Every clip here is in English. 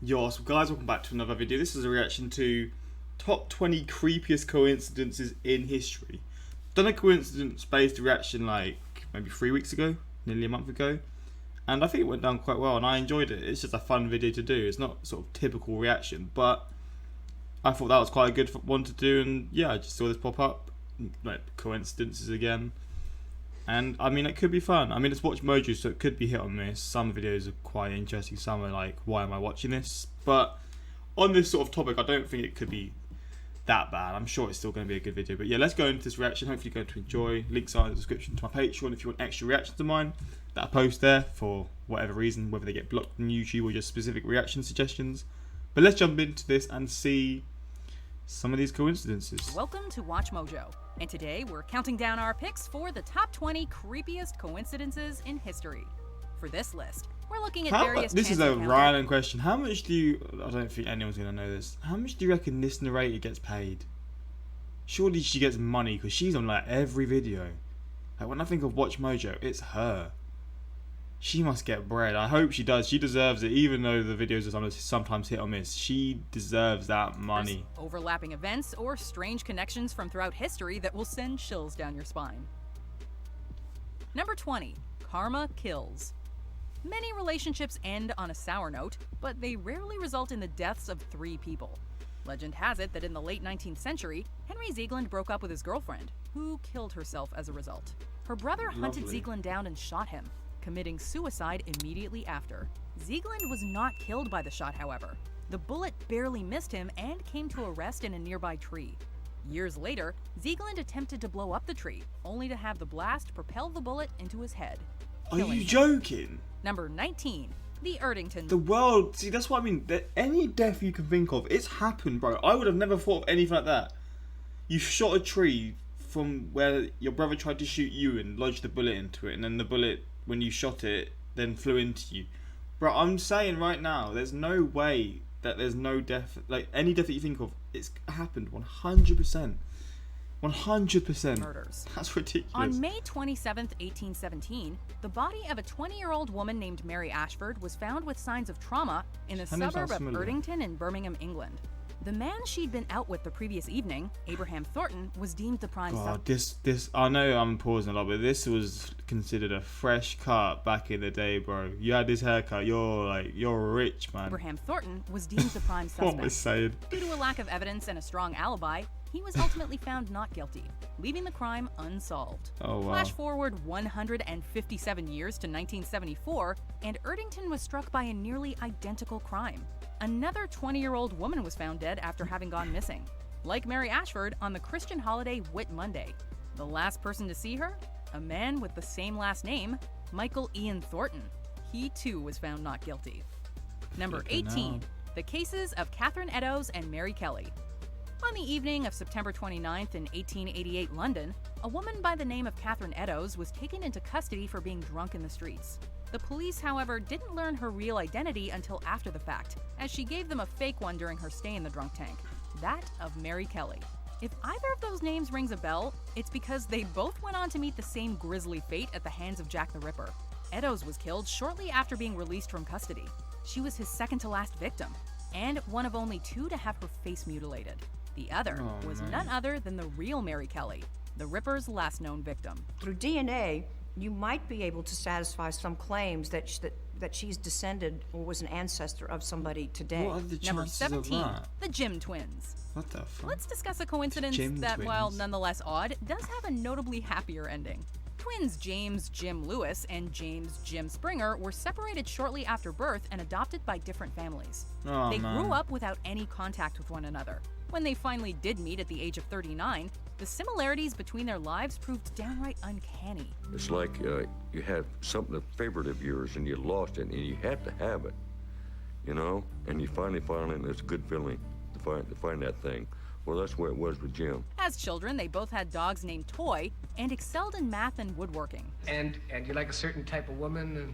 Yo, so guys, welcome back to another video. This is a reaction to top 20 creepiest coincidences in history. Done a coincidence-based reaction like maybe 3 weeks ago, nearly a month ago, and I think it went down quite well and I enjoyed it. It's just a fun video to do. It's not sort of typical reaction, but I thought that was quite a good one to do, and yeah, I just saw this pop up, like coincidences again. And I mean, it could be fun. I mean, it's Watch Mojo, so it could be hit or miss. Some videos are quite interesting, some are like, why am I watching this? But on this sort of topic, I don't think it could be that bad. I'm sure it's still going to be a good video. But yeah, let's go into this reaction. Hopefully you're going to enjoy. Links are in the description to my Patreon if you want extra reactions to mine that I post there for whatever reason, whether they get blocked on YouTube or just specific reaction suggestions. But let's jump into this and see some of these coincidences. Welcome to Watch Mojo, and today we're counting down our picks for the top 20 creepiest coincidences in history. For this list, we're looking at various. This is a random question. How much do you? I don't think anyone's gonna know this. How much do you reckon this narrator gets paid? Surely she gets money because she's on like every video. Like when I think of Watch Mojo, it's her. She must get bread. I hope she does. She deserves it, even though the videos are sometimes hit or miss. She deserves that money. There's overlapping events or strange connections from throughout history that will send chills down your spine. Number 20. Karma kills. Many relationships end on a sour note, but they rarely result in the deaths of 3 people. Legend has it that in the late 19th century, Henry Ziegland broke up with his girlfriend, who killed herself as a result. Her brother hunted Ziegland down and shot him, committing suicide immediately after. Ziegland was not killed by the shot, however. The bullet barely missed him and came to a rest in a nearby tree. Years later, Ziegland attempted to blow up the tree, only to have the blast propel the bullet into his head. Are you joking? Number 19. The Erdington. The world, see, that's what I mean. Any death you can think of, it's happened, bro. I would have never thought of anything like that. You shot a tree from where your brother tried to shoot you and lodged the bullet into it, and then the bullet, when you shot it, then flew into you. Bro, I'm saying right now, there's no way that there's no death, like any death that you think of, it's happened 100%. 100%. Murders. That's ridiculous. On May 27, 1817, the body of a 20-year-old woman named Mary Ashford was found with signs of trauma in the suburb of Erdington in Birmingham, England. The man she'd been out with the previous evening, Abraham Thornton, was deemed the prime suspect. I know I'm pausing a lot, but this was considered a fresh cut back in the day, bro. You had this haircut, you're rich, man. Abraham Thornton was deemed the prime suspect. What am I saying? Due to a lack of evidence and a strong alibi, he was ultimately found not guilty, leaving the crime unsolved. Oh, wow. Flash forward 157 years to 1974, and Erdington was struck by a nearly identical crime. Another 20-year-old woman was found dead after having gone missing. Like Mary Ashford, on the Christian holiday Whit Monday. The last person to see her? A man with the same last name, Michael Ian Thornton. He too was found not guilty. Number 18. The cases of Catherine Eddowes and Mary Kelly. On the evening of September 29th in 1888 London, a woman by the name of Catherine Eddowes was taken into custody for being drunk in the streets. The police, however, didn't learn her real identity until after the fact, as she gave them a fake one during her stay in the drunk tank, that of Mary Kelly. If either of those names rings a bell, it's because they both went on to meet the same grisly fate at the hands of Jack the Ripper. Eddowes was killed shortly after being released from custody. She was his second to last victim, and one of only 2 to have her face mutilated. The other was none other than the real Mary Kelly, the Ripper's last known victim. Through DNA, you might be able to satisfy some claims that she's descended or was an ancestor of somebody today. What are the Number chances 17, of that? the Jim twins. What the fuck? Let's discuss a coincidence that, while nonetheless odd, does have a notably happier ending. Twins James Jim Lewis and James Jim Springer were separated shortly after birth and adopted by different families. They grew up without any contact with one another. When they finally did meet at the age of 39, the similarities between their lives proved downright uncanny. It's like you had something, a favorite of yours, and you lost it, and you had to have it, you know? And you finally found it, and it's a good feeling to find that thing. Well, that's where it was with Jim. As children, they both had dogs named Toy and excelled in math and woodworking. And you like a certain type of woman?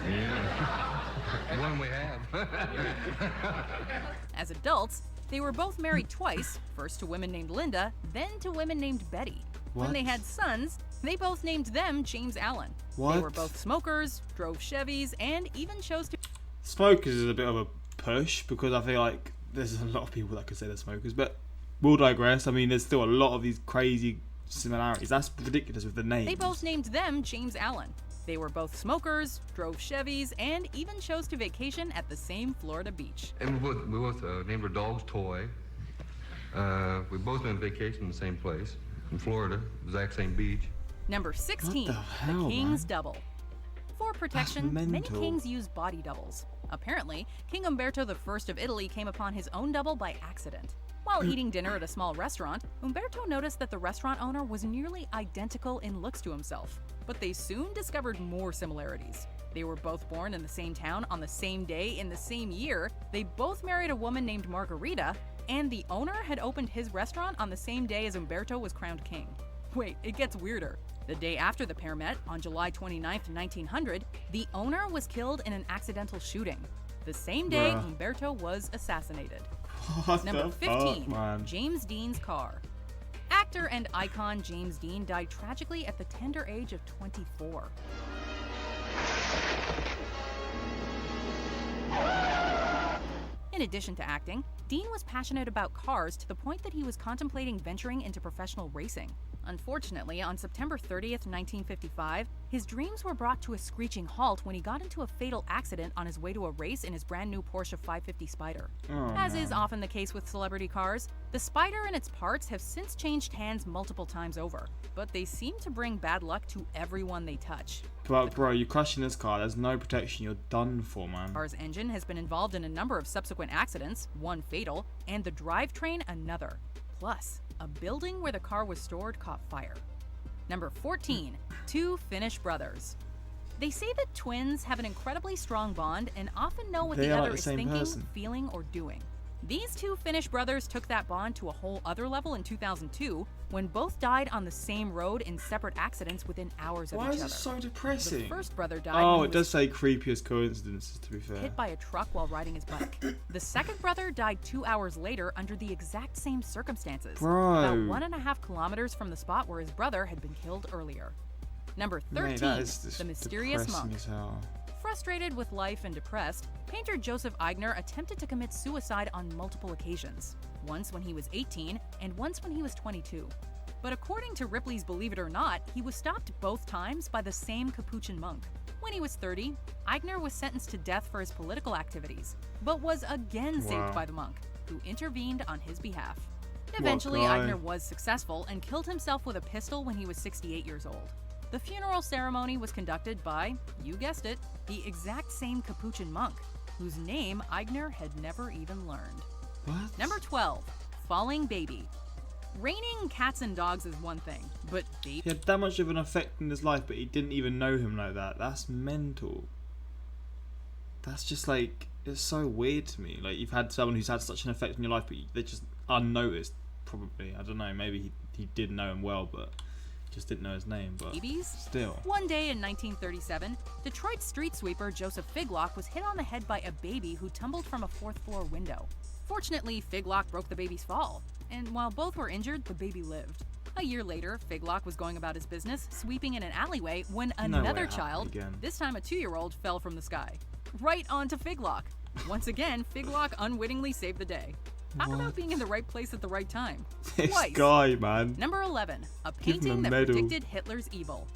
Yeah. One we have. As adults, they were both married twice, first to women named Linda, then to women named Betty. When they had sons, they both named them James Allen. They were both smokers, drove Chevys, and even chose to... Smokers is a bit of a push, because I feel like there's a lot of people that could say they're smokers, but we'll digress. I mean, there's still a lot of these crazy similarities. That's ridiculous with the names. They both named them James Allen. They were both smokers, drove Chevys, and even chose to vacation at the same Florida beach. And we both named our dogs Toy. We both went on vacation in the same place, in Florida, exact same beach. Number 16, What the hell, King's man? Double. For protection, many mental. kings use body doubles. Apparently, King Umberto I of Italy came upon his own double by accident. While eating dinner at a small restaurant, Umberto noticed that the restaurant owner was nearly identical in looks to himself. But they soon discovered more similarities. They were both born in the same town on the same day in the same year, they both married a woman named Margarita, and the owner had opened his restaurant on the same day as Umberto was crowned king. Wait, it gets weirder. The day after the pair met, on July 29, 1900, the owner was killed in an accidental shooting. The same day, Bruh. Umberto was assassinated. What Number the 15, fuck, man? James Dean's car. Actor and icon James Dean died tragically at the tender age of 24. In addition to acting, Dean was passionate about cars to the point that he was contemplating venturing into professional racing. Unfortunately, on September 30th, 1955, his dreams were brought to a screeching halt when he got into a fatal accident on his way to a race in his brand new Porsche 550 Spider. Oh, As is often the case with celebrity cars, the Spider and its parts have since changed hands multiple times over, but they seem to bring bad luck to everyone they touch. But bro, you're crushing this car. There's no protection. You're done for, man. The car's engine has been involved in a number of subsequent accidents, one fatal, and the drivetrain another. Plus, a building where the car was stored caught fire. Number 14, two Finnish brothers. They say that twins have an incredibly strong bond and often know what They the are other like the is same thinking, person. feeling, or doing. These two Finnish brothers took that bond to a whole other level in 2002 when both died on the same road in separate accidents within hours of Why each is other. it so The depressing? first brother died Oh, when it he does was say creepiest coincidences, to be fair. hit by a truck while riding his bike. The second brother died 2 hours later under the exact same circumstances, Bro. about 1.5 kilometers from the spot where his brother had been killed earlier. Number 13, Mate, that is just the mysterious depressing monk. as hell. Frustrated with life and depressed, painter Joseph Aigner attempted to commit suicide on multiple occasions, once when he was 18 and once when he was 22. But according to Ripley's Believe It or Not, he was stopped both times by the same Capuchin monk. When he was 30, Aigner was sentenced to death for his political activities, but was again saved Wow. by the monk, who intervened on his behalf. Eventually, guy. Aigner was successful and killed himself with a pistol when he was 68 years old. The funeral ceremony was conducted by, you guessed it, the exact same Capuchin monk, whose name Aigner had never even learned. What? Number 12, Falling Baby. Raining cats and dogs is one thing, but He had that much of an effect in his life, but he didn't even know him like that. That's mental. That's just like, it's so weird to me. Like, you've had someone who's had such an effect in your life, but they're just unnoticed, probably. I don't know, maybe he did know him well, but just didn't know his name. But babies? still. One day in 1937, Detroit street sweeper Joseph Figlock was hit on the head by a baby who tumbled from a fourth-floor window. Fortunately, Figlock broke the baby's fall, and while both were injured, the baby lived. A year later, Figlock was going about his business, sweeping in an alleyway, when way another it happened child, again. this time a 2-year-old, fell from the sky. Right onto Figlock. Once again, Figlock unwittingly saved the day. Talk about What? being in the right place at the right time. This Twice. guy, man. Number 11, a Give him a painting that medal. predicted Hitler's evil.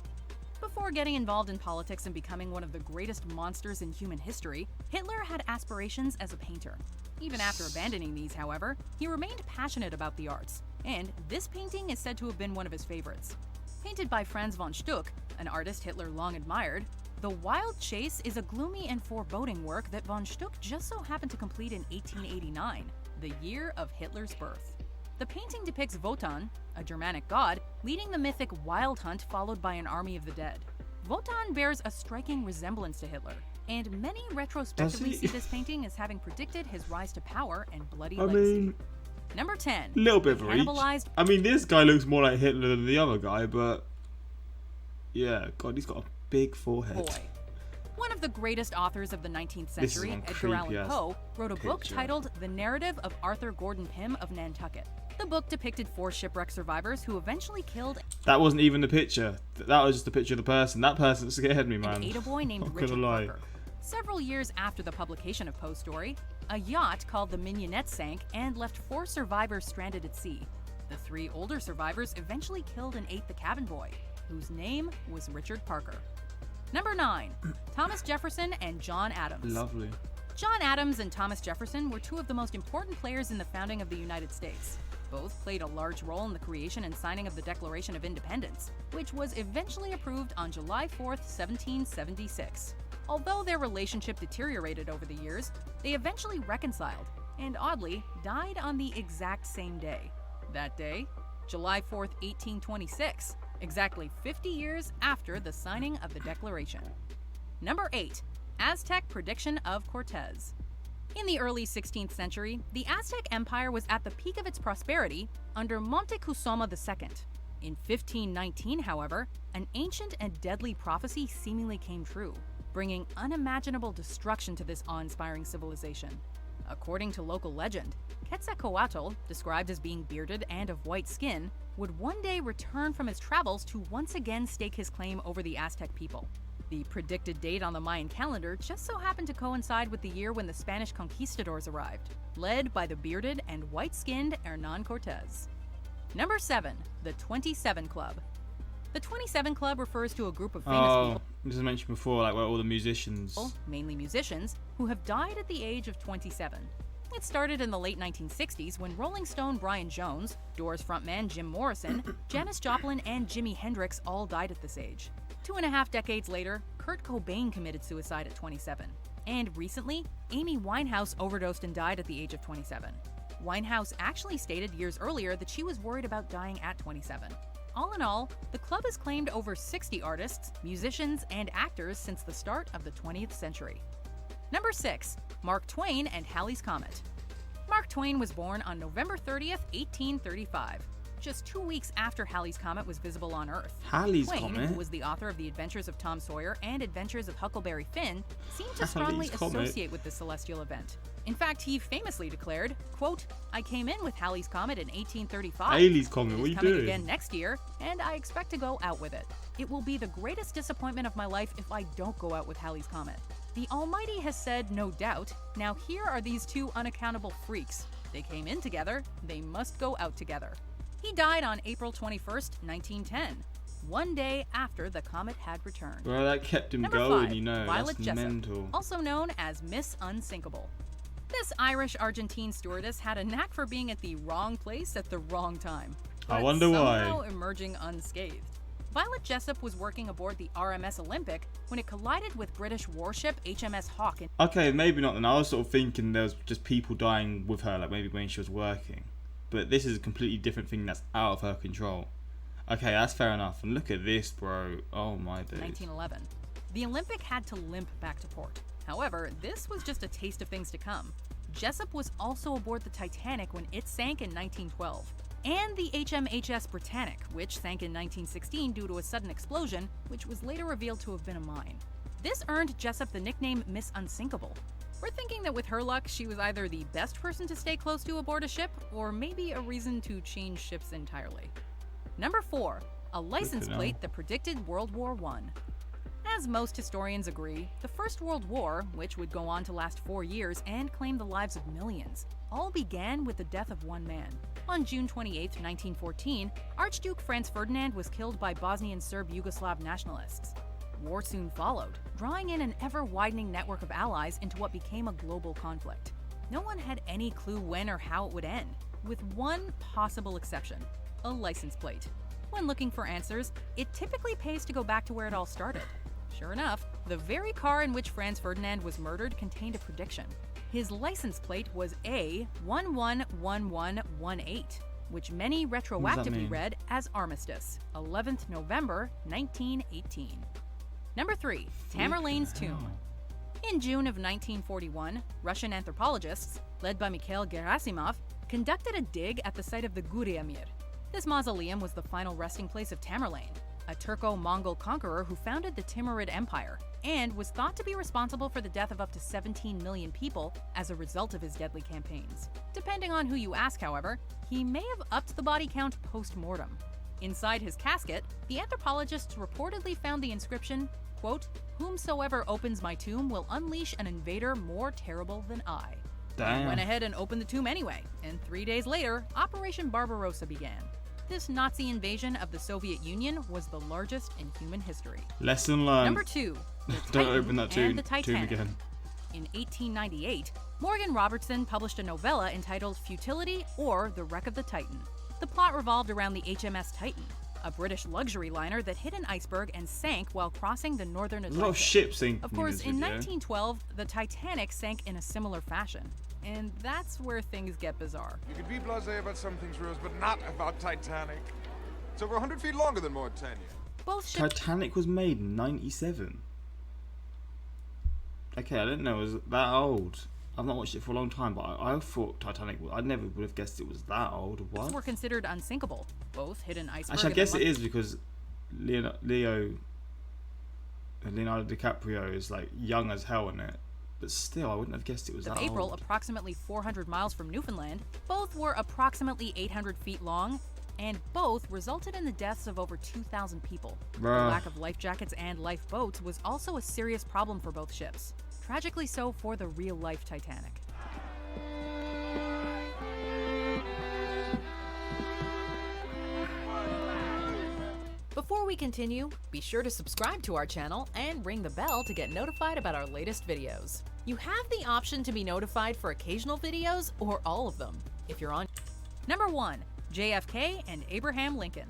Before getting involved in politics and becoming one of the greatest monsters in human history, Hitler had aspirations as a painter. Even after abandoning these, however, he remained passionate about the arts, and this painting is said to have been one of his favorites. Painted by Franz von Stuck, an artist Hitler long admired, The Wild Chase is a gloomy and foreboding work that von Stuck just so happened to complete in 1889, the year of Hitler's birth. The painting depicts Wotan, a Germanic god, leading the mythic wild hunt followed by an army of the dead. Wotan bears a striking resemblance to Hitler, and many retrospectively Does he? see this painting as having predicted his rise to power and bloody I legacy. mean, Number 10. a little bit of reach. Cannibalized I mean, this guy looks more like Hitler than the other guy, but yeah, God, he's got a big forehead. Boy. One of the greatest authors of the 19th This is century, one Edgar Allan creepy-ass Poe, wrote a book picture. titled The Narrative of Arthur Gordon Pym of Nantucket. The book depicted 4 shipwreck survivors who eventually killed That wasn't even the picture. That was just a picture of the person. That person scared me, man. and ate a boy named Not Richard gonna lie. Parker. Several years after the publication of Poe's story, a yacht called the Mignonette sank and left 4 survivors stranded at sea. The 3 older survivors eventually killed and ate the cabin boy, whose name was Richard Parker. Number 9. Thomas Jefferson and John Adams. Lovely. John Adams and Thomas Jefferson were 2 of the most important players in the founding of the United States. Both played a large role in the creation and signing of the Declaration of Independence, which was eventually approved on July 4, 1776. Although their relationship deteriorated over the years, they eventually reconciled, and oddly, died on the exact same day. That day, July 4, 1826, exactly 50 years after the signing of the Declaration. Number 8. Aztec prediction of Cortez. In the early 16th century, the Aztec Empire was at the peak of its prosperity under Montezuma II. In 1519, however, an ancient and deadly prophecy seemingly came true, bringing unimaginable destruction to this awe-inspiring civilization. According to local legend, Quetzalcoatl, described as being bearded and of white skin, would one day return from his travels to once again stake his claim over the Aztec people. The predicted date on the Mayan calendar just so happened to coincide with the year when the Spanish conquistadors arrived, led by the bearded and white-skinned Hernán Cortez. Number 7. The 27 Club. The 27 Club refers to a group of famous people, As I mentioned before, like where all the musicians. mainly musicians, who have died at the age of 27. It started in the late 1960s when Rolling Stone Brian Jones, Doors frontman Jim Morrison, Janis Joplin, and Jimi Hendrix all died at this age. 2.5 decades later, Kurt Cobain committed suicide at 27. And recently, Amy Winehouse overdosed and died at the age of 27. Winehouse actually stated years earlier that she was worried about dying at 27. All in all, the club has claimed over 60 artists, musicians, and actors since the start of the 20th century. Number 6. Mark Twain and Halley's Comet. Mark Twain was born on November 30th, 1835. Just 2 weeks after Halley's Comet was visible on Earth. Halley's Twain, Comet? who was the author of The Adventures of Tom Sawyer and Adventures of Huckleberry Finn, seemed to strongly Halley's Comet. associate with this celestial event. In fact, he famously declared, quote, "I came in with Halley's Comet in 1835. Halley's Comet, It what is are you coming doing?" again next year, and I expect to go out with it. It will be the greatest disappointment of my life if I don't go out with Halley's Comet. The Almighty has said no doubt. Now here are these 2 unaccountable freaks. They came in together, they must go out together." He died on April 21st, 1910, one day after the comet had returned. Well, that kept him Number going, 5, you know. Violet That's Jessup, mental. also known as Miss Unsinkable. This Irish-Argentine stewardess had a knack for being at the wrong place at the wrong time. I but wonder why. somehow emerging unscathed. Violet Jessup was working aboard the RMS Olympic when it collided with British warship HMS Hawke in Okay, maybe not then. I was sort of thinking there was just people dying with her, like maybe when she was working. But this is a completely different thing that's out of her control. Okay, that's fair enough. And look at this, bro. Oh my days. 1911. The Olympic had to limp back to port. However, this was just a taste of things to come. Jessup was also aboard the Titanic when it sank in 1912, and the HMHS Britannic, which sank in 1916 due to a sudden explosion, which was later revealed to have been a mine. This earned Jessup the nickname Miss Unsinkable. We're thinking that with her luck, she was either the best person to stay close to aboard a ship, or maybe a reason to change ships entirely. Number 4. A license hell. plate that predicted World War I. As most historians agree, the First World War, which would go on to last 4 years and claim the lives of millions, all began with the death of one man. On June 28, 1914, Archduke Franz Ferdinand was killed by Bosnian Serb Yugoslav nationalists. War soon followed, drawing in an ever-widening network of allies into what became a global conflict. No one had any clue when or how it would end, with one possible exception: a license plate. When looking for answers, it typically pays to go back to where it all started. Sure enough, the very car in which Franz Ferdinand was murdered contained a prediction. His license plate was A111118, which many retroactively mean? read as Armistice, 11th November 1918. Number 3. Tamerlane's tomb. In June of 1941, Russian anthropologists, led by Mikhail Gerasimov, conducted a dig at the site of the Guriamir. This mausoleum was the final resting place of Tamerlane, a Turco-Mongol conqueror who founded the Timurid Empire and was thought to be responsible for the death of up to 17 million people as a result of his deadly campaigns. Depending on who you ask, however, he may have upped the body count post-mortem. Inside his casket, the anthropologists reportedly found the inscription, quote, "Whomsoever opens my tomb will unleash an invader more terrible than I." Damn. He went ahead and opened the tomb anyway, and 3 days later, Operation Barbarossa began. This Nazi invasion of the Soviet Union was the largest in human history. Lesson learned. Number 2, the Don't Titan open that and tomb the Titanic. again. In 1898, Morgan Robertson published a novella entitled Futility or The Wreck of the Titan. The plot revolved around the HMS Titan, a British luxury liner that hit an iceberg and sank while crossing the northern There's Atlantic. a lot of ships sinking. Of course, this in video. 1912, the Titanic sank in a similar fashion. And that's where things get bizarre. You could be blasé about some things, Rose, but not about Titanic. It's over 100 feet longer than Mauritania. Both ships Titanic was made in 97. Okay, I didn't know it was that old. I've not watched it for a long time, but I thought Titanic. I never would have guessed it was that old. What? were considered unsinkable. Both hit an iceberg. Actually, I in guess the it is because Leonardo DiCaprio is like young as hell in it. But still, I wouldn't have guessed it was of that April, old. approximately 400 miles from Newfoundland. Both were approximately 800 feet long, and both resulted in the deaths of over 2,000 people. The Bruh. lack of life jackets and lifeboats was also a serious problem for both ships. Tragically so for the real-life Titanic. Before we continue, be sure to subscribe to our channel and ring the bell to get notified about our latest videos. You have the option to be notified for occasional videos or all of them, if you're on. Number 1, JFK and Abraham Lincoln.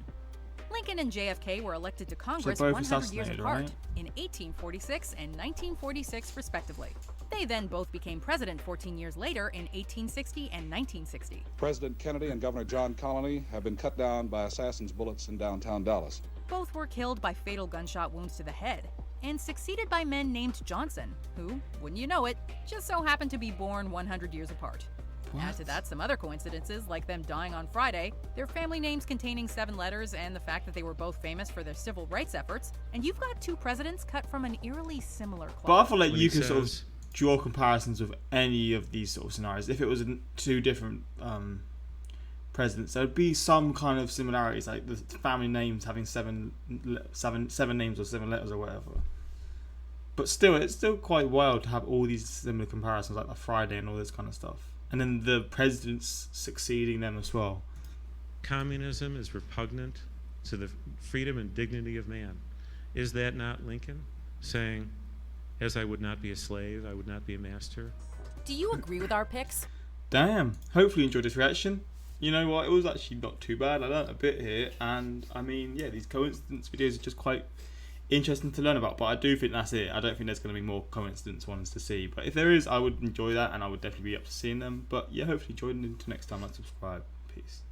Lincoln and JFK were elected to Congress both 100 years assassinated, apart right? in 1846 and 1946 respectively. They then both became president 14 years later in 1860 and 1960. President Kennedy and Governor John Connally have been cut down by assassins' bullets in downtown Dallas. Both were killed by fatal gunshot wounds to the head, and succeeded by men named Johnson, who, wouldn't you know it, just so happened to be born 100 years apart. Add to that some other coincidences, like them dying on Friday, their family names containing 7 letters, and the fact that they were both famous for their civil rights efforts, and you've got 2 presidents cut from an eerily similar cloth. But I feel like When you he can sort of says- draw comparisons with any of these sort of scenarios. If it was two different presidents, there would be some kind of similarities, like the family names having seven names or 7 letters or whatever. But still, it's still quite wild to have all these similar comparisons, like the Friday and all this kind of stuff. And then the presidents succeeding them as well. Communism is repugnant to the freedom and dignity of man. Is that not Lincoln saying, as I would not be a slave, I would not be a master? Do you agree with our picks? Damn. Hopefully you enjoyed this reaction. You know what? It was actually not too bad. I learned a bit here. And, I mean, yeah, these coincidence videos are just quite interesting to learn about. But I do think that's it. I don't think there's going to be more coincidence ones to see. But if there is, I would enjoy that. And I would definitely be up to seeing them. But, yeah, hopefully enjoy them. Until next time, like, subscribe. Peace.